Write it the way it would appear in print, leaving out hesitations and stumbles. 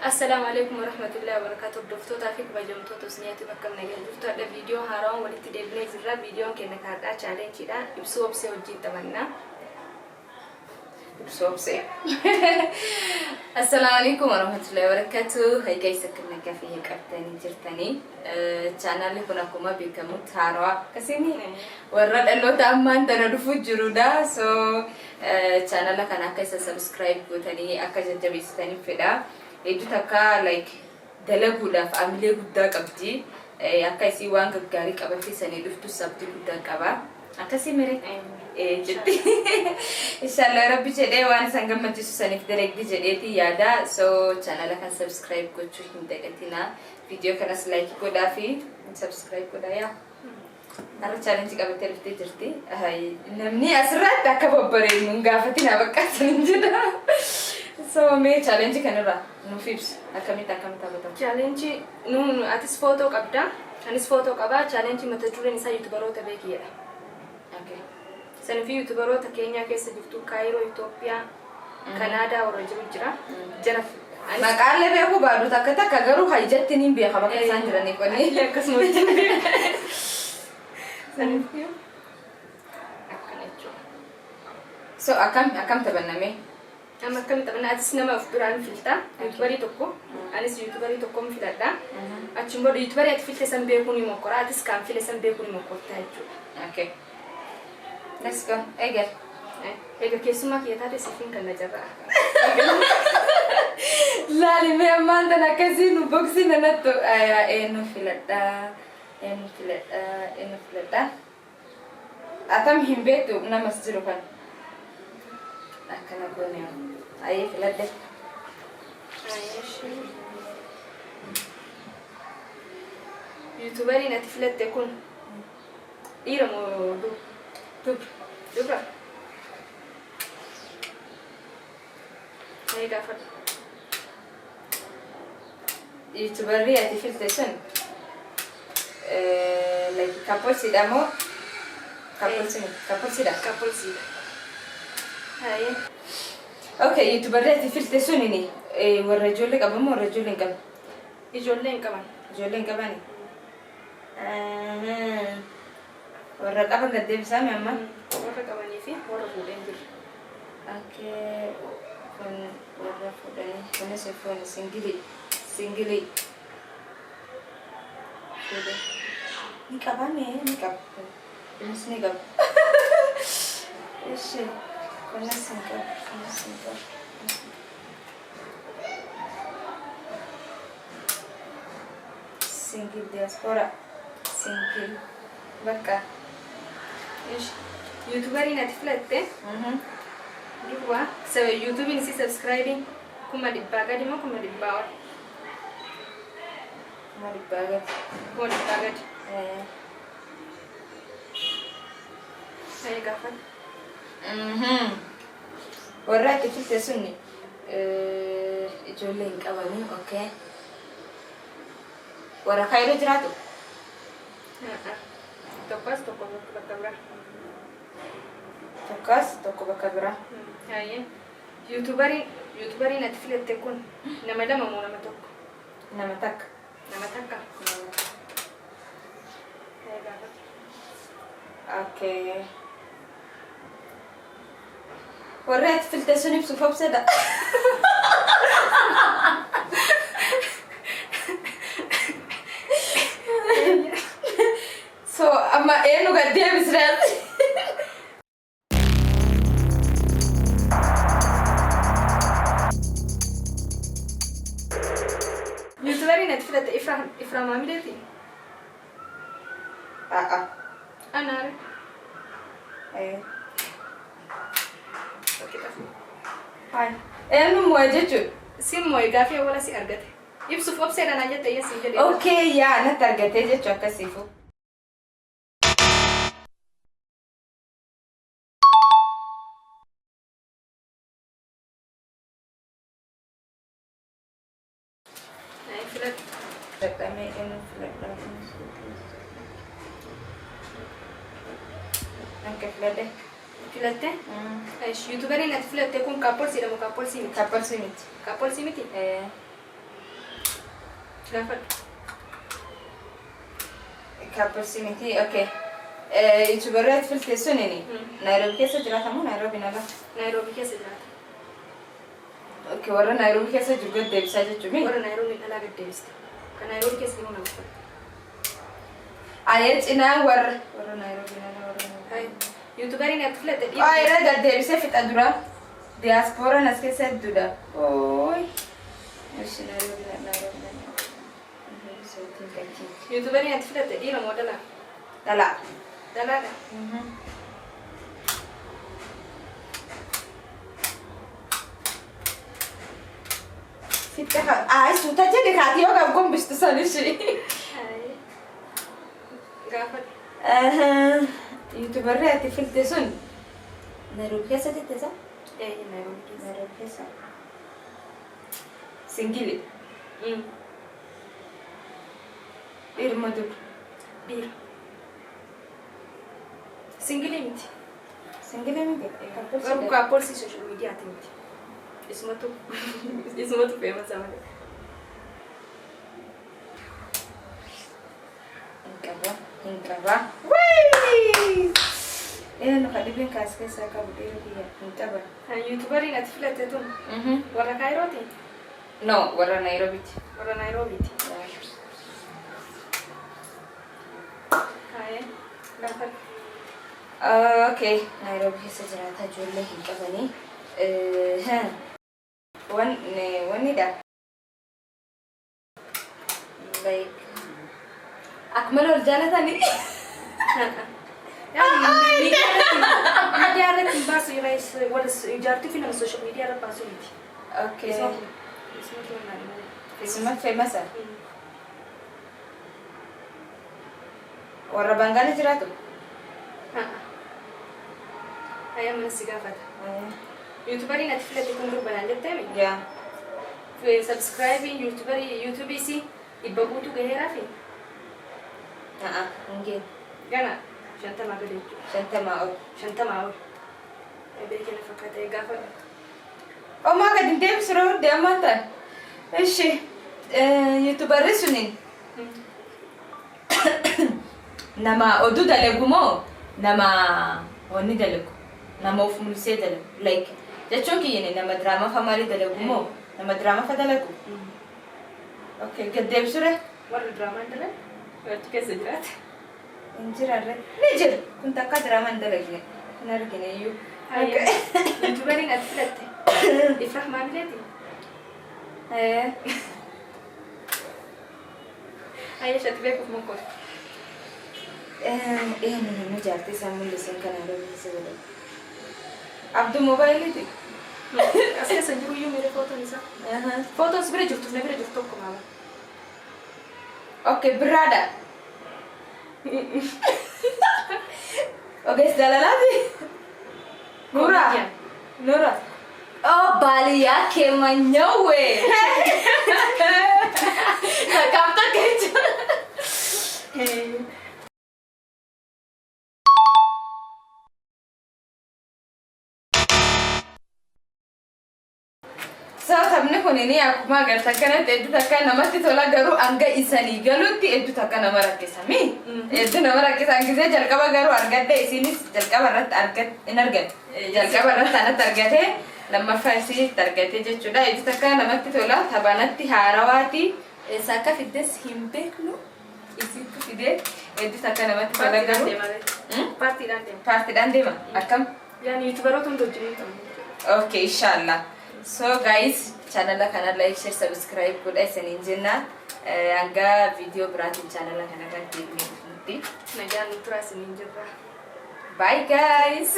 السلام عليكم ورحمة الله وبركاته. الدكتور تافيك بجمتو تسنياتي بكم نجح دكتور ده فيديو هراون ولتي دبليك زرا فيديو كأنك هذا challenge كده يبسوا بسوا وجي تمنا يبسوا بسوا. السلام عليكم ورحمة الله وبركاته. هاي كيسك كنا كافيه كابتني جرتني channel اللي كنا كوما بيكمل هاروا كسيني ورد اللو تأمن تندفو جرودا channel لك أنا كيس subscribe بتاني أكجن جبيستاني فدا itu taka like dalaguudhaaf amilee guddaa qabdi akka isii waan gaggaarii qabattee sanii dhuftu sabti guddaa qaba akkasii mere jetti inshallah rabbi jedhee waan san gammachiisu saniif dalagdi jedheeti yaada so channel kan subscribe gochuu hin dagatina video kanas like godhaa fi subscribe godhaa yaa har'a challenge qabattee dhuftee jirti namni asirratti akka babbareednu gaafatina bakka sanin jedha so me challenge kanarra nu fibs akamita bata challenge nu atis photo qabda anis photo qaba challenge mata dureen isa youtuberota beekiyadha okay san fi youtuberota Kenya keessa jirtu Cairo Ethiopia Canada warra jira jara maqaalee beeku baadu takka garuu hajjattiniin beeka bakka isaan jiranii qonni akkasuma san fi akkanacho so akam tabanname أما كم تبنا أتسنى أفبران فيلتا يوتيوبري توكو أنا يوتيوبري توكو مفيدا أتشمبر يوتيوبري أتفيل تسمى بيكوني مكورا أتسكام فيل تسمى بيكوني مكورا تاجو أوكي let's go إيجا كيسوما كيتا تسيفين كنا جرا لا لي ما أمان تنا كزين وبوكسين أنا تو إنه فيلتا أتم هم بيتو نمسجرو كان أكنا بنيو أيه فلده يوتيوبري نتفلت تكون إيرمو دوبرا هاي كافر يوتيوبري نتفلت تسون like couple sidamo couple sida هاي اوكي يوتيوبرات فيلت سونيني والرجل لك ابو الرجل كم يجولين كمان والرقبه قد ايه بسامي اما والرقبه فيه ورفودين دول اوكي كن ورفودين كنا شايفون سنجلي كده نكباني نكب بس نكب ايش كنا سنجل diaspora سنجل بكا ايش يوتيوبري نتفلت دوا سو يوتيوب نسي سبسكرايبين كما دباغا دي ما كما دباغا هاي غافن وراك فيلت سني جولين قباني اوكي ورا خير جراتو توكو بكبرا هاي يوتيوبري نتفلت تكون نمدا مو نمتك اوكي وريت فلتسوني بصفة بسدة so أما إيه نقديه بسرعة يوتيوبري نتفلت إفرام عملتي أنا عارف إيه هاي أنا مواجهة سين مواجهة في ولا سي أرجته يبصف أبصر أنا جت يسجل أوكي يا أنا ترجته جت كسيفو هاي فلت تكمل إنه فلت أنك فلته filate ايش يوتيوبري نتفلت تكون كابل سي لما كابل سي ميت قافل كابرسيمتي اوكي يوتيوبرات في التسونيني نيروبي كيسة جراتا مو نيروبي نلا نيروبي كيس جراتا اوكي ورا نيروبي كيسة جوجل ديبساجة جميل ورا نيروبي نلا قد ديست كنيروبي كيس كيمو نمسك آيات إنا ورا نيروبي نلا ورا هاي يوتيوبرين أتفلت دي آية قد ديبسا في تدورا دياسبورا ناس كيسة دودا اوي مش نيروبي نيروبي يوتيوبرين أتفلت دي لما ودلا لا دلا في التخ عايز تجدي خاتي وقف قوم بيشتصل شيء هاي قافل يوتيوبرات في التسون نيروبي كيسة تتسا ايه نيروبي كيس نيروبي كيسة سنجلي إرمدور بير سنجلي متي سنجلي مين Aku kapol si social media atinti. Ismo tu famous sama dia. Inkaba. Wee! No kalibu kaske saka budiro dia. Inkaba. Ha YouTuber ini atfilate tu. Warna Cairo ti. No, warra Nairobi. Warna Nairobi ti. Hai. Gafal. Okay, Nairobi sejata julle inkaba ni. One da. Like أكمل الرجالة ثاني. يعني media ada timbas irais wadas jarti fina social media ada pasuliti. Okay. Ismo tu mana? اسمها famous. warra Bangladesh jiraatu. Ayam mana sigafat. YouTuber ini atfilate kun rubana jettemi. Yeah. Fi subscribing YouTube isi ibagutu gahera fi. Mungkin. Gana shanta magade. Shanta maul. Ebe kena fakate gafa. Oh my god, inte suru dia mata. Ishi. YouTuber sunin. Nama odu dalegumo. Nama oni dalegu. Nama ufumulse dalegu. Like jachonki yene nama drama famari dalegumo. Nama drama fadalegu. Okay, gadeb sure. Warna drama ndale. Berarti kesejerat. Injirare. Nijir. Kunta ka drama ndalegu. Nargine yu. Okay. YouTuber ini atfilate. Ifrah mabileti. Ayah shatbek mukor. Ini jati sama lesen kan ada bisa boleh. Abdu mobile itu. Asli senjuru yu mere foto nisa. Foto sebenarnya jurtu kemana? Oke, berada. Oke, segala lagi. Nura. Oh, Bali ya kemanyawe. Kamu tak kecu. sabne kunini akuma agarta kanatti eddu takka namatti tola garuu anga isanii galutti eddu takka nama rakkisami eddu nama rakkisan gisee jalqaba garuu argadde isinis jalqaba irratti jalqaba irratti anatti argate lammaffaa isiitti argate jechuudha eddu takka namatti tola tabanatti haarawaati saakka fiddes hin beeknu isitti fidee eddu takka namatti tola garuu paartiidhaan deema akkam yani youtuberoota hundi wajjin ta'u. Okay, inshallah. So guys, channel kana like, share, subscribe good isinin jenna. Anga video biratin channel kana kan TV. Nagaan nutura isinin jirra. Bye guys.